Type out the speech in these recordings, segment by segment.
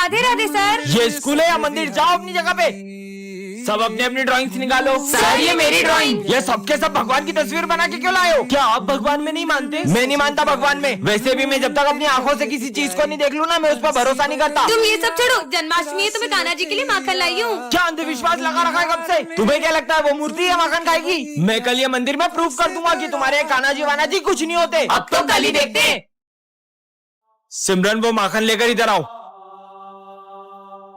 Radhe Radhe sir. ये school है या मंदिर? जाओ अपनी जगह पे। सब अपनी अपनी ड्राइंग्स निकालो। सर ये मेरी ड्राइंग। ये सबके सब भगवान की तस्वीर बना के क्यों लाए हो? क्या आप भगवान में नहीं मानते? मैं नहीं मानता भगवान में। वैसे भी मैं जब तक अपनी आंखों से किसी चीज को नहीं देख लूँ ना, मैं उस पर भरोसा नहीं करता। तुम ये सब छोड़ो, जन्माष्टमी है तो मैं कान्हा जी के लिए माखन लाई हूँ। क्या अंधविश्वास लगा रखा है कब से? तुम्हें क्या लगता है वो मूर्ति है माखन खाएगी? मैं कल ये मंदिर में प्रूफ कर दूंगा कि तुम्हारे कान्हा जी वाना जी कुछ नहीं होते। अब तो कल ही देखते हैं। सिमरन वो माखन लेकर इधर आओ।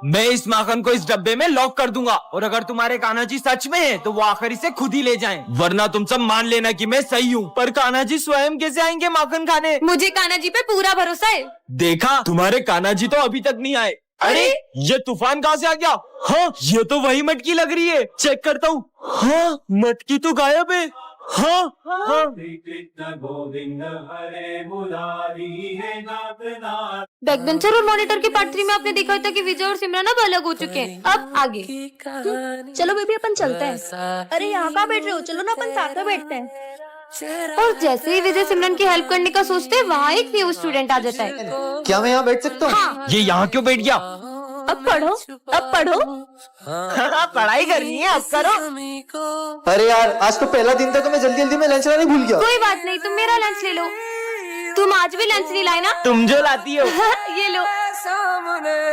मैं इस माखन को इस डब्बे में लॉक कर दूंगा, और अगर तुम्हारे कान्हा जी सच में हैं, तो वो आखिर इसे खुद ही ले जाएं। वरना तुम सब मान लेना कि मैं सही हूँ। पर कान्हा जी स्वयं कैसे आएंगे माखन खाने? मुझे कान्हा जी पे पूरा भरोसा है। देखा, तुम्हारे कान्हा जी तो अभी तक नहीं आए। अरे ये तूफान कहाँ से आ गया? हाँ, ये तो वही मटकी लग रही है। चेक करता हूँ। हाँ, मटकी तो गायब है। हाँ, हाँ। बैकबेंचर और मॉनिटर के पार्ट 3 में आपने देखा था कि विजय और सिमरन अब अलग हो चुके हैं। अब आगे चलो बेबी अपन चलते हैं। अरे यहाँ कहाँ बैठ रहे हो, चलो ना अपन साथ में बैठते हैं। और जैसे ही विजय सिमरन की हेल्प करने का सोचते हैं, वहाँ एक न्यू स्टूडेंट आ जाता है। क्या मैं यहाँ बैठ सकता हूँ? हाँ। ये यहाँ क्यों बैठ गया? अब पढ़ो, अब पढ़ो। पढ़ाई करनी है, अब करो। अरे यार, आज तो पहला दिन था तो मैं जल्दी जल्दी में लंच लाने भूल गया। कोई बात नहीं, तुम मेरा लंच ले लो। तुम आज भी लंच नहीं लाए ना? तुम जो लाती हो। ये लो।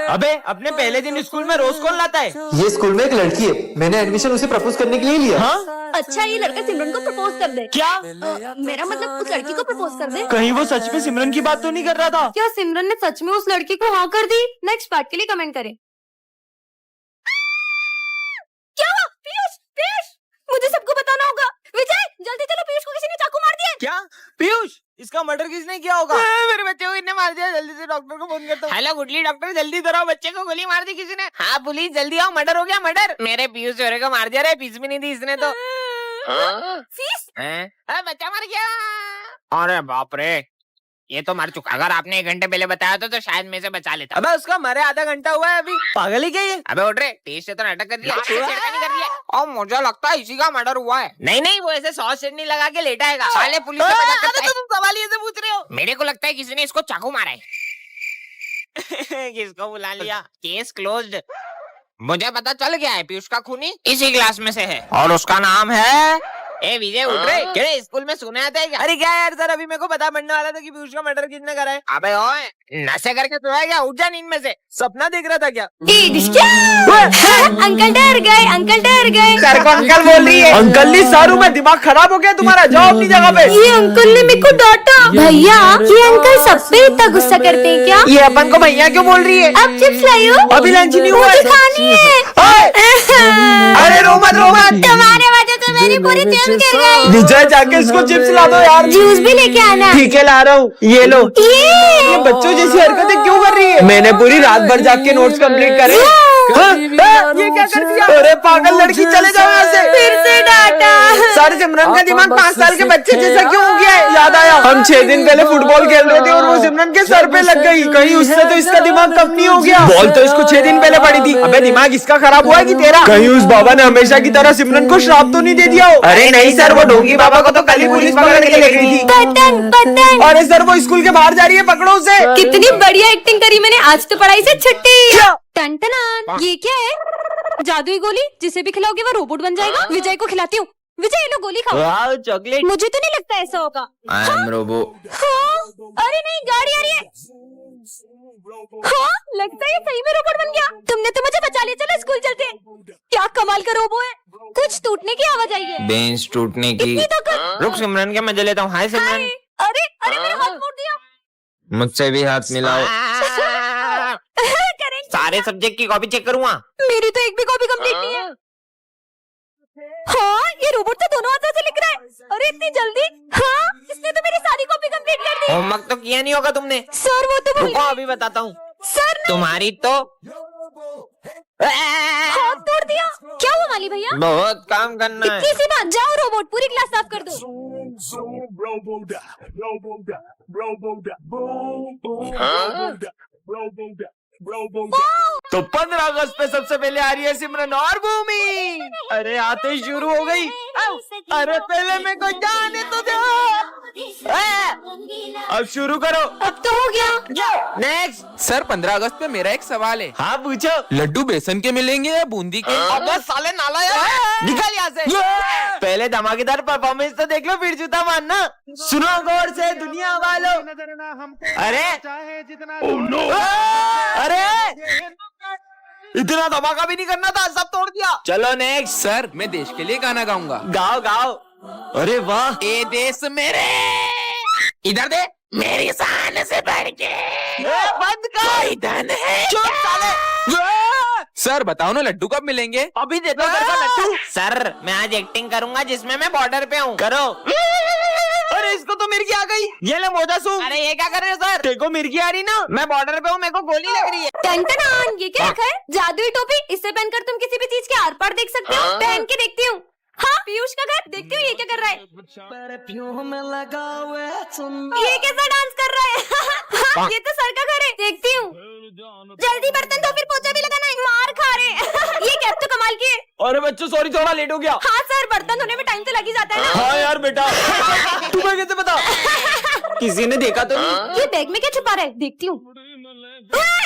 अबे अपने पहले दिन स्कूल में रोज कौन लाता है? ये स्कूल में एक लड़की है, मैंने एडमिशन उसे प्रपोज करने के लिए लिया। हाँ? अच्छा ये लड़का सिमरन को प्रपोज कर दे। क्या? मेरा मतलब उस लड़की को प्रपोज कर दे। कहीं वो सच में सिमरन की बात तो नहीं कर रहा था? क्या सिमरन ने सच में उस लड़की को हाँ कर दी? नेक्स्ट पार्ट के लिए कमेंट करें। क्या हुआ? पीयूष, पीयूष, मुझे सबको बताना होगा। विजय जल्दी चलो, पीयूष को किसी ने चाकू मार दिया है। क्या? पीयूष, इसका मर्डर किसने किया होगा? मेरे बच्चे को किसने मार दिया? जल्दी से डॉक्टर को फोन करता हूँ। हेलो गुडली डॉक्टर, जल्दी इधर आओ। बच्चे को गोली मार दी किसी ने। हाँ पुलिस, जल्दी आओ। मर्डर हो गया, मर्डर। मेरे पीयूष चोरे को मार दिया रे, फीस भी नहीं दी इसने तो। फीस? बच्चा मर गया। अरे बाप रे, ये तो मर चुका। अगर आपने 1 घंटे पहले बताया तो शायद मैं से बचा लेता। अबे उसका मरे आधा घंटा हुआ है अभी। पागल ही क्या ये? अबे उठ रे, तेज से तो नाटक कर दिया, छेड़खानी कर दिया। और मुझे लगता है इसी का मर्डर हुआ है। नहीं नहीं, वो ऐसे सॉस चटनी लगा के लेटा है। साले पुलिस से पता करता है। तो तुम सवाल ऐसे पूछ रहे हो? मेरे को लगता है किसी ने इसको चाकू मारा है। किसको बुला लिया? Case closed. मुझे पता चल गया है, पीयूष का खूनी इसी क्लास में से है, और उसका नाम है। ए विजय उठ रहे, क्या स्कूल में सुने आता है क्या? अरे क्या यार सर, अभी मेरे को पता बनने वाला था कि पीयूष का मर्डर किसने करा है। अबे ओए, नशे करके सोया क्या? उठ जा नींद में से। सपना देख रहा था क्या? अंकल डर गए, अंकल डर गए। सर को अंकल बोल रही है? अंकल नहीं सारू, मैं दिमाग खराब हो गया तुम्हारा। जाओ अपनी जगह पे। ये अंकल ने मेरे को डांटा। भैया ये अंकल सब पे इतना गुस्सा करते हैं क्या? ये अपन को भैया क्यों बोल रही है? अब चिप्स लाई हो? अभी लंच नहीं हुआ मुझे है। खानी है। अरे रो मत, रो मत। तुम्हारे वजह से मेरी पूरी चिप्स गिर गई। विजय जाके इसको चिप्स ला दो यार। जूस भी लेके आना। ठीक है ला रहा हूँ, ये लो। ये बच्चों जैसी हरकतें क्यों कर रही है? मैंने पूरी रात भर जाग के नोट्स कंप्लीट करे। ये क्या कर दिया? अरे पागल लड़की, चले जाओ यहाँ से। फिर से डांटा। सर सिमरन का दिमाग 5 साल के बच्चे जैसा क्यों हो गया है? याद आया, हम 6 दिन पहले फुटबॉल खेल रहे थे और वो सिमरन के सर पे लग गई। कहीं उससे तो इसका दिमाग कम नहीं हो गया? बॉल तो इसको 6 दिन पहले पड़ी थी। अबे दिमाग इसका खराब हुआ है कि तेरा? कहीं उस बाबा ने हमेशा की तरह सिमरन को श्राप तो नहीं दे दिया हो? अरे नहीं सर, वो ढोंगी बाबा को तो कल ही पुलिस पकड़ के ले गई थी। पतंग पतंग। अरे सर वो स्कूल के बाहर जा रही है, पकड़ो उसे। कितनी बढ़िया एक्टिंग करी मैंने, आज तो पढ़ाई से छुट्टी। टन टनान, ये क्या है? जादुई गोली, जिसे भी खिलाओगे वो रोबोट बन जाएगा। विजय को खिलाती हूँ। विजय लो गोली खाओ। वाह चॉकलेट। मुझे तो नहीं लगता ऐसा होगा। I am robo. हाँ? अरे नहीं, गाड़ी आ रही है। हाँ, लगता है ये सही में रोबोट बन गया। तुमने तो मुझे बचा लिया, चलो स्कूल चलते हैं। क्या कमाल का रोबो है। कुछ टूटने की आवाज आई है। बेंच टूटने की। इतनी ताकत। रुक सिमरन के मजे लेता हूँ। हाय सिमरन। अरे अरे मेरा हाथ मोड़ दिया। मुझसे भी हाथ मिलाओ। करेंगे। सारे सब्जेक्ट की कॉपी चेक करूँगा। मेरी तो एक भी कॉपी कंप्लीट नहीं है। हाँ, ये रोबोट तो दोनों हाथों से लिख रहा है। अरे इतनी जल्दी? हाँ, इसने तो मेरी सारी कॉपी कंप्लीट कर दी। होमवर्क तो किया नहीं होगा तुमने? सर वो तो रुको अभी बताता हूँ। सर ने तुम्हारी तो हाथ तोड़ दिया। क्या हुआ माली भैया? बहुत काम करना है। इतनी सी बात, जाओ रोबोट पूरी क्लास साफ कर दो। तो 15 अगस्त पे सबसे पहले आ रही है सिमरन और भूमि। अरे आते शुरू हो गई। अरे पहले मेरे को जाने तो दो। अब शुरू करो। अब तो हो गया। नेक्स्ट। सर 15 अगस्त पे मेरा एक सवाल है। हाँ पूछो। लड्डू बेसन के मिलेंगे या बूंदी के? अबे साले नाला यार, निकल यहाँ से। पहले धमाकेदार परफॉर्मेंस तो देख लो, फिर जूता मारना। सुनो गौर से दुनिया वालों। अरे अरे इतना धमाका भी नहीं करना था, सब तोड़ दिया। चलो नेक्स्ट। सर मैं देश के लिए गाना गाऊंगा। गाओ गाओ। अरे वाह। ए देश मेरे, इधर दे, मेरी शान से बढ़ के बंद कर। धन है। चुप साले। सर बताओ ना लड्डू कब मिलेंगे? अभी देता हूँ तेरे को लड्डू। सर मैं आज एक्टिंग करूंगा जिसमें मैं बॉर्डर पे हूँ। करो। अरे इसको तो मिर्गी आ गई। ये ले मोजा सू। अरे ये क्या कर रहे हो सर? तेरे को मिर्गी आ रही ना, मैं बॉर्डर पे हूँ, मेरे को गोली लग रही है। टन ये क्या रखा है? जादुई टोपी, इससे पहनकर तुम किसी भी चीज के आर पार देख सकते हो। पहन के देखती हूँ। हाँ पीयूष का घर, देखती हूँ ये क्या कर रहा है। ये कैसा डांस कर रहा है? ये तो सर का घर है, देखती हूँ। जल्दी बर्तन धो, फिर पोछा भी लगाना है। मार खा रहे। ये कैप तो कमाल की है। अरे बच्चों सॉरी, थोड़ा लेट हो गया। हाँ सर, बर्तन धोने में टाइम तो लग ही जाता है ना। हाँ यार बेटा। तुम्हें कैसे पता? किसी ने देखा तो नहीं? ये बैग में क्या छुपा रहा है? देखती हूँ।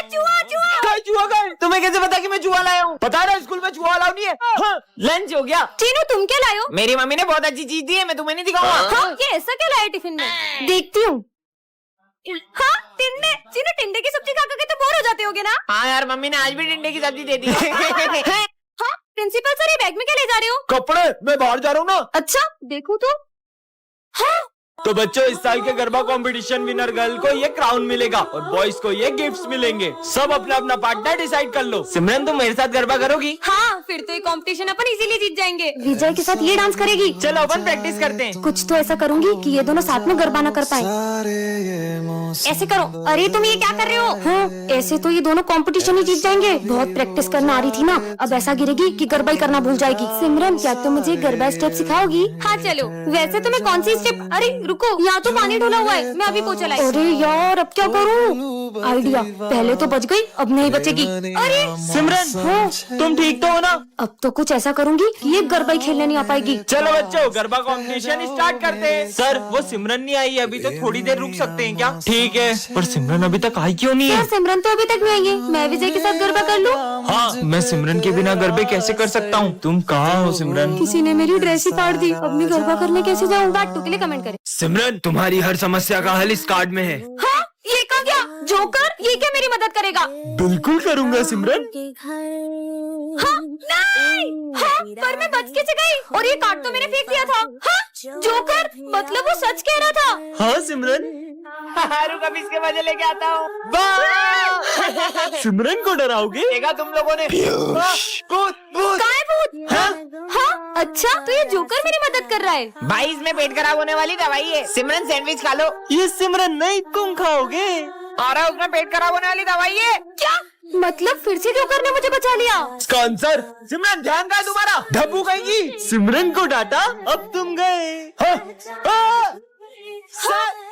चूहा चूहा। चूहा का? तुम्हें कैसे पता कि मैं चूहा लाया हूँ? पता है ना स्कूल में चूहा अलाउ नहीं है। हाँ, लंच हो गया। चीनू तुम क्या लाए हो? मेरी मम्मी ने बहुत अच्छी चीज दी है, मैं तुम्हें नहीं दिखाऊंगा। हाँ ये ऐसा क्या लाया टिफिन में? देखती हूँ। हाँ टिंडे। चीनू टिंडे की सब्जी खा के तो बोर हो जाते होगे ना? हाँ यार, मम्मी ने आज भी टिंडे की सब्जी दे दी है। हाँ प्रिंसिपल सर, ये बैग में क्या ले जा रहे हो? कपड़े, मैं बाहर जा रहा हूँ ना। अच्छा देखो तो। हाँ तो बच्चों इस साल के गरबा कंपटीशन विनर गर्ल को ये क्राउन मिलेगा और बॉयज को ये गिफ्ट्स मिलेंगे। सब अपना अपना पार्टनर डिसाइड कर लो। सिमरन तुम मेरे साथ गरबा करोगी? हाँ फिर तो ये कंपटीशन अपन इजीली जीत जाएंगे। विजय के साथ ये डांस करेगी। चलो अपन प्रैक्टिस करते हैं। कुछ तो ऐसा करूंगी कि ये दोनों साथ में गरबा ना कर पाए। ऐसे करो। अरे तुम ये क्या कर रहे हो? हाँ ऐसे तो ये दोनों कंपटीशन ही जीत जाएंगे। बहुत प्रैक्टिस करना आ रही थी ना, अब ऐसा गिरेगी कि गरबा ही करना भूल जाएगी। सिमरन क्या तुम मुझे गरबा स्टेप सिखाओगी? हाँ चलो। वैसे तुम्हें कौन सी स्टेप? अरे रुको, यहाँ तो पानी ढोला हुआ है, मैं अभी पोछा लाई। अरे यार अब क्या करूँ? आइडिया, पहले तो बच गई, अब नहीं बचेगी। अरे सिमरन हाँ तुम ठीक तो हो ना? अब तो कुछ ऐसा करूंगी कि ये गरबा ही खेलने नहीं आ पाएगी। चलो बच्चों गरबा कंपटीशन स्टार्ट करते हैं। सर वो सिमरन नहीं आई, अभी तो थोड़ी देर रुक सकते हैं क्या? ठीक है, पर सिमरन अभी तक आई क्यों नहीं है? यार सिमरन तो अभी तक नहीं आई है। मैं विजय के साथ गरबा कर लूं? हाँ मैं सिमरन के बिना गरबे कैसे कर सकता हूँ? तुम कहाँ हो सिमरन? किसी ने मेरी ड्रेस ही फाड़ दी, अब मैं गरबा करने कैसे जाऊँ? बात के लिए कमेंट करें। सिमरन तुम्हारी हर समस्या का हल इस कार्ड में है। हाँ ये कहा गया जोकर, ये क्या मेरी मदद करेगा? बिल्कुल करूँगा सिमरन। हाँ नहीं। हाँ पर मैं बच कैसे गई? और ये कार्ड तो मैंने फेंक दिया था। हाँ जोकर, मतलब वो सच कह रहा था। हाँ सिमरन। रुक अभी इसके वजह लेके आता हूँ। सिमरन को डराओगे? देखा तुम लोगों ने? भूत भूत। कहाँ है भूत? हाँ अच्छा तो ये जोकर मेरी मदद कर रहा है। भाई इसमें पेट खराब होने वाली दवाई है। सिमरन सैंडविच खा लो। ये सिमरन नहीं, तुम खाओगे। और उसमें पेट खराब होने वाली दवाई है। क्या मतलब फिर से जोकर ने मुझे बचा लिया? इसका आंसर सिमरन ध्यान का तुम्हारा ढब्बू कहेगी। सिमरन को डांटा, अब तुम गए।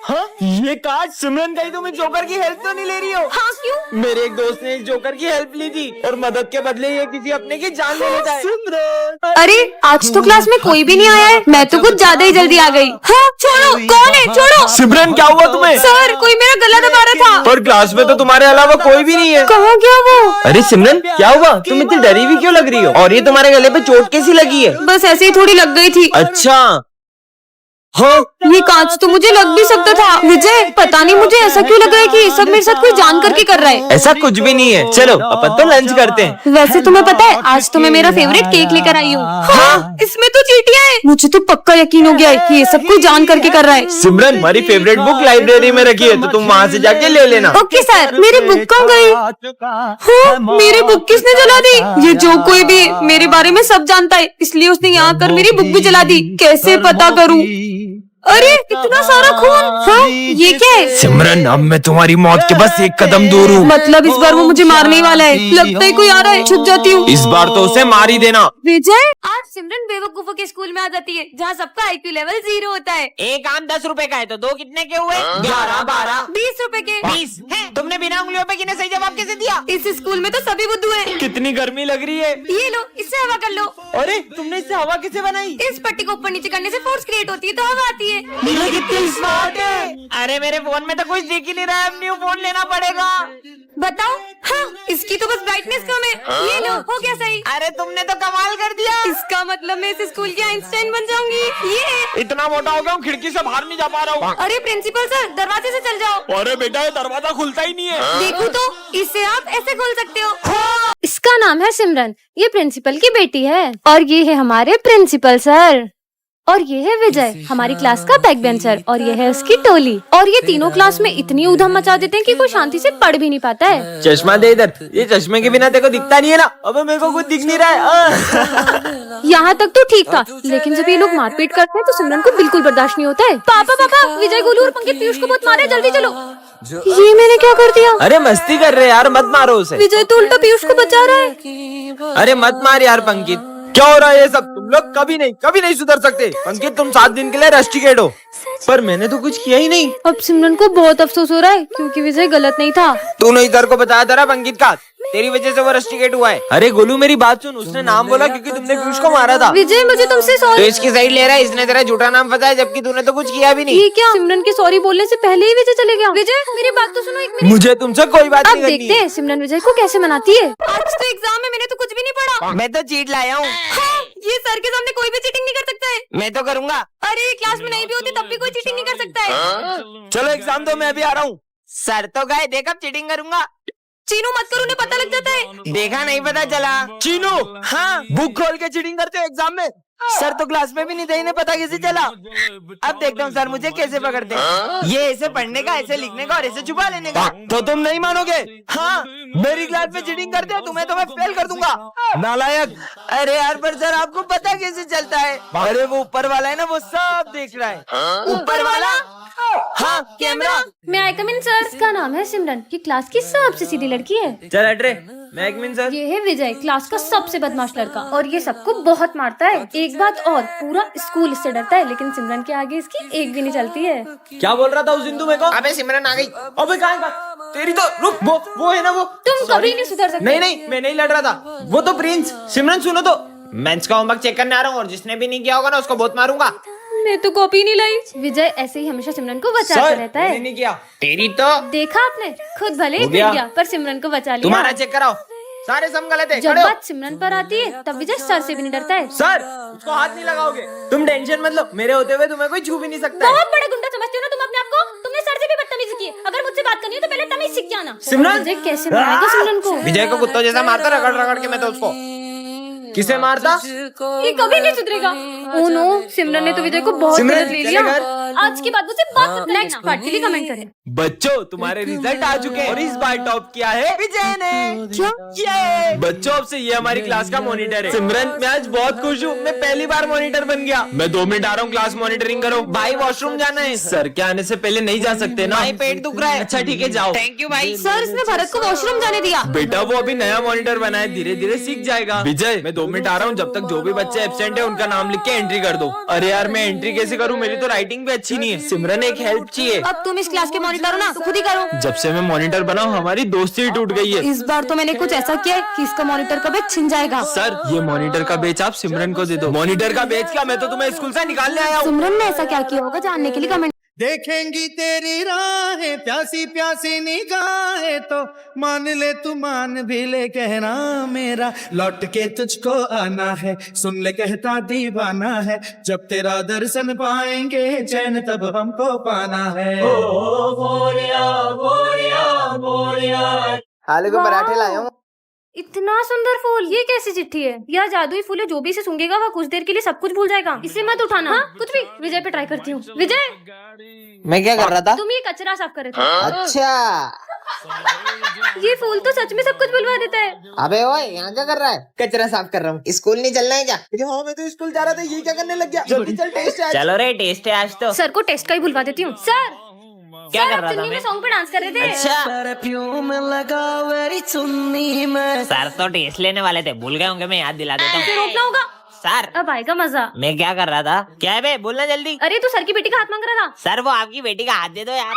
हाँ ये कार्ड सिमरन कहीं तुम्हें जोकर की हेल्प तो नहीं ले रही हो? हाँ क्यों? मेरे एक दोस्त ने इस जोकर की हेल्प ली थी और मदद के बदले ये किसी अपने की जान ले लेता है। सिमरन अरे आज तो क्लास में कोई भी नहीं आया है, मैं तो कुछ ज्यादा ही जल्दी आ गई। हाँ छोड़ो, कौन है? छोड़ो। सिमरन क्या हुआ तुम्हें? सर कोई मेरा गला दबा रहा था। पर क्लास में तो तुम्हारे अलावा कोई भी नहीं है। कहाँ गया वो? अरे सिमरन क्या हुआ? तुम इतनी डरी हुई क्यों लग रही हो? और ये तुम्हारे गले पे चोट कैसी लगी है? बस ऐसे ही थोड़ी लग गई थी। अच्छा हाँ ये कांच तो मुझे लग भी सकता था। विजय पता नहीं मुझे ऐसा क्यों लग रहा है कि ये सब मेरे साथ कोई जान करके कर रहा है। ऐसा कुछ भी नहीं है। चलो अपन तो लंच करते हैं। वैसे तुम्हें पता है आज तो मैं मेरा फेवरेट केक लेकर आई हूँ। हाँ इसमें तो चींटियां हैं। मुझे तो पक्का यकीन हो गया है कि ये सब कोई जान करके कर रहा है। सिमरन हमारी फेवरेट बुक लाइब्रेरी में रखी है, तो तुम वहाँ से जाके ले लेना। Okay sir. मेरी बुक कहाँ गई? हाँ मेरी बुक किसने जला दी? ये जो कोई भी मेरे बारे में सब जानता है, इसलिए उसने यहाँ कर मेरी बुक भी जला दी। कैसे पता करूँ? अरे इतना सारा खून। हाँ ये क्या है? सिमरन अब मैं तुम्हारी मौत के बस एक कदम दूर हूँ। मतलब इस बार वो मुझे मारने ही वाला है। लगता है कोई आ रहा है, छुप जाती हूँ। इस बार तो उसे मार ही देना। विजय आज सिमरन बेवकूफों के स्कूल में आ जाती है जहाँ सबका IQ लेवल 0 होता है। एक आम 10 रुपए का है तो दो कितने के हुए? 11, 12, 20 रुपए के। 20 तुमने बिना उंगलियों पे गिने सही जवाब कैसे दिया? इस स्कूल में तो सभी बुद्धू हैं। कितनी गर्मी लग रही है। ये लो, इससे हवा कर लो। अरे तुमने इससे हवा कैसे बनाई? इस पट्टी को ऊपर नीचे करने से फोर्स क्रिएट होती है तो हवा आती है। चाहिए। नीला कितनी स्मार्ट है। अरे मेरे फोन में तो कुछ दिख ही नहीं रहा है, अब न्यू फोन लेना पड़ेगा। बताओ। हाँ, इसकी तो बस ब्राइटनेस कम है। ये लो, हो गया सही। अरे तुमने तो कमाल कर दिया। इसका मतलब मैं इस स्कूल की आइंस्टाइन बन जाऊंगी। ये इतना मोटा हो गया हूँ, खिड़की से बाहर नहीं जा पा रहा हूँ। अरे प्रिंसिपल सर, दरवाजे से चल जाओ। अरे बेटा, ये दरवाजा खुलता ही नहीं है। देखो तो, इससे आप ऐसे खोल सकते हो। इसका नाम है सिमरन, ये प्रिंसिपल की बेटी है। और ये है हमारे प्रिंसिपल सर। और ये है विजय, हमारी क्लास का बैक बेंचर। और ये है उसकी टोली। और ये तीनों क्लास में इतनी ऊधम मचा देते हैं कि कोई शांति से पढ़ भी नहीं पाता है। चश्मा दे इधर, ये चश्मे के बिना तेरे को दिखता नहीं है ना। अबे मेरे को कुछ दिख नहीं रहा है। यहाँ तक तो ठीक था, लेकिन जब ये लोग मारपीट करते हैं तो सिमरन को बिल्कुल बर्दाश्त नहीं होता है। पापा पापा, विजय, गोलू और पंकित पीयूष को बहुत मारे, जल्दी चलो। ये मैंने क्या कर दिया? अरे मस्ती कर रहे यार, मत मारो उसे। विजय तो उल्टा पीयूष को बचा रहा है। अरे मत मार यार पंकित, क्या हो रहा है ये सब? तुम लोग कभी नहीं सुधर सकते। पंकित, तुम 7 दिन के लिए रस्टिकेट हो। पर मैंने तो कुछ किया ही नहीं। अब सिमरन को बहुत अफसोस हो रहा है, क्योंकि विजय गलत नहीं था। तूने इधर को बताया था ना पंकित का, तेरी वजह से वो रस्टिकेट हुआ है। अरे गोलू मेरी बात सुन, उसने नाम बोला क्योंकि तुमने पीयूष को मारा था। विजय, मुझे तुमसे तो सॉरी। इसकी साइड ले रहा है, इसने तेरा झूठा नाम बताया, जबकि तूने तो कुछ किया भी नहीं। ये क्या? सिमरन के सॉरी बोलने से पहले ही विजय चले गया। विजय, मेरी बात तो सुनो एक मिनट। मुझे तुमसे कोई बात अब नहीं करनी देखते हैं सिमरन विजय को कैसे मनाती है। आज तो एग्जाम में मैंने तो कुछ भी नहीं पढ़ा। मैं तो चीट लाया हूँ। हाँ, ये सर के सामने कोई भी चीटिंग नहीं कर सकता है। मैं तो करूँगा। अरे क्लास में नहीं भी होती तब भी कोई चीटिंग नहीं कर सकता है। चलो एग्जाम दो, मैं भी आ रहा हूँ। सर तो गए, देख अब चीटिंग करूंगा। चीनू मत करो, उन्हें पता लग जाता है। देखा नहीं पता चला। चीनू, हाँ, बुक खोल के चीटिंग करते हो एग्जाम में। सर तो क्लास में भी नहीं थे, इन्हें पता कैसे चला? अब देखता हूँ सर मुझे कैसे पकड़ते हैं। ये ऐसे पढ़ने का, ऐसे लिखने का और ऐसे छुपा लेने का। तो तुम नहीं मानोगे? हाँ, मेरी क्लास में चीटिंग करते हो, तुम्हें तो मैं फेल कर दूंगा, नालायक। अरे यार, पर सर आपको पता कैसे चलता है? अरे वो ऊपर वाला है ना, वो सब देख रहा है। ऊपर वाला? हाँ, कैमरा। मैं आई कम इन सर। इसका नाम है सिमरन, ये क्लास की सबसे सीधी लड़की है। चल हट रे, मैं एक मिनट सर। ये है विजय, क्लास का सबसे बदमाश लड़का, और ये सबको बहुत मारता है। एक बात और, पूरा स्कूल इससे डरता है, लेकिन सिमरन के आगे इसकी एक भी नहीं चलती है। क्या बोल रहा था उस दिन तू मेरे को? अबे सिमरन आ गई। अबे कहाँ? तेरी तो रुक, वो है ना वो। तुम कभी नहीं सुधर सकते। नहीं, मैं नहीं लड़ रहा था, वो तो प्रिंस। सिमरन सुनो तो, मैं इसका होमवर्क चेक करने आ रहा हूँ, और जिसने भी नहीं किया होगा ना उसको बहुत मारूंगा। मैं तो कॉपी नहीं लाई। विजय ऐसे ही हमेशा सिमरन को बचाता रहता है। नहीं किया। तेरी तो देखा आपने, खुद भले ही हो गया। गिर गया पर सिमरन को बचा लिया। तुम्हारा चेक कराओ, सारे सम गलत है। जब खड़े हो। बात सिमरन पर आती है तब विजय सर से भी नहीं डरता है। सर, उसको हाथ नहीं लगाओगे। तुम टेंशन मत लो, मेरे होते हुए तुम्हें कोई छू भी नहीं सकता है। बहुत बड़ा गुंडा समझते हो ना तुम अपने आप को? तुमने सर से भी बदतमीजी की है। अगर मुझसे बात करनी हो तो पहले तमीज सीख के आना। सिमरन! विजय कैसे मनाएगा सिमरन को? विजय को कुत्तों जैसा मारता, रगड़ रगड़ के मैं तो उसको। किसे मारता? ये कभी नहीं सुधरेगा। ओह नो, सिमरन ने तो विजय को बहुत सिमरन, गलत ले लिया। चले घर। आज के बाद मुझसे बात मत नेक्स्ट पार्ट के लिए कमेंट करें। बच्चों, तुम्हारे रिजल्ट आ चुके हैं और इस बार टॉप किया है विजय ने। क्या? ये बच्चों, अब से ये हमारी क्लास का मॉनिटर है। सिमरन, मैं आज बहुत खुश हूँ, मैं पहली बार मॉनिटर बन गया। मैं 2 मिनट आ रहा हूँ, क्लास मॉनिटरिंग करो। भाई वॉशरूम जाना है। सर के आने से पहले नहीं जा सकते ना? भाई पेट दुख रहा है। अच्छा ठीक है, जाओ। थैंक यू भाई। सर, इसने भरत को वॉशरूम जाने दिया। बेटा वो अभी नया मॉनिटर बना है, धीरे धीरे सीख जाएगा। विजय, मैं 2 मिनट आ रहा हूँ, जब तक जो भी बच्चे एब्सेंट है उनका नाम लिख के एंट्री कर दो। अरे यार, मैं एंट्री कैसे करूँ? मेरी तो राइटिंग भी अच्छी नहीं है। सिमरन, एक हेल्प चाहिए। अब तुम इस क्लास के मॉनिटर हो ना, तो खुद ही करो। जब से मैं मॉनिटर बना हूँ, हमारी दोस्ती ही टूट गई है। इस बार तो मैंने कुछ ऐसा किया है कि इसका मॉनिटर का बैच छिन जाएगा। सर, ये मॉनिटर का बेच आप सिमरन को दे दो। मॉनिटर का बेच क्या? मैं तो तुम्हें स्कूल से निकालने आया हूँ। सिमरन ने ऐसा क्या किया होगा जानने के लिए कमेंट। देखेंगी तेरी राहें प्यासी प्यासी निगाहें तो मान ले तू मान भी ले कहना मेरा लौट के तुझको आना है सुन ले कहता दीवाना है जब तेरा दर्शन पाएंगे चैन तब हमको पाना है ओ बोरिया बोरिया बोरिया। आलू के पराठे लाया हूँ। इतना सुंदर फूल, ये कैसी चिट्ठी है? यह जादुई फूल है, जो भी इसे सूंघेगा वह कुछ देर के लिए सब कुछ भूल जाएगा। इसे मत उठाना। हाँ, कुछ भी। विजय पे ट्राई करती हूँ। विजय, मैं क्या कर रहा था? तुम ये कचरा साफ कर रहे थे। अच्छा, ये फूल तो सच में सब कुछ बुलवा देता है। अबे ओए, यहाँ क्या कर रहा है? कचरा साफ कर रहा हूँ। स्कूल नहीं चलना है क्या? हाँ, मैं तो स्कूल जा रहा था, ये क्या करने लग गया? जल्दी चल, टेस्ट है। चलो रे, टेस्ट है आज तो। सर को टेस्ट का ही बुलवा देती हूँ। सर, क्या कर रहा था मैं? सॉन्ग पे डांस कर रहे थे। अच्छा, सर तो टेस्ट लेने वाले थे, भूल गए होंगे, मैं याद दिला देता फिर हूँ। रोकना होगा। सर, अब आएगा मजा। मैं क्या कर रहा था? क्या है बे, बोलना जल्दी। अरे तू सर की बेटी का हाथ मांग रहा था। सर, वो आपकी बेटी का हाथ दे दो यार।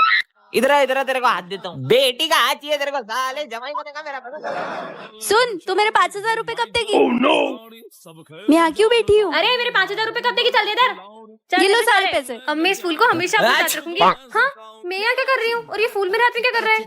इधर आ तेरे को हाथ देता हूँ। बेटी का हाथ चाहिए तेरे को, साले जमाई को देखा मेरा पता। सुन, तू मेरे 5,000 रुपए कब देगी? मैं यहाँ क्यों बैठी हूँ? अरे मेरे 5,000 रुपए कब देगी? चल दे इधर। चल ये लो इधर सारे चल। पैसे। अब मैं इस फूल को हमेशा अपने साथ रखूंगी। हाँ, मैं यहाँ क्या कर रही हूँ और ये फूल मेरे हाथ में क्या कर रहा है?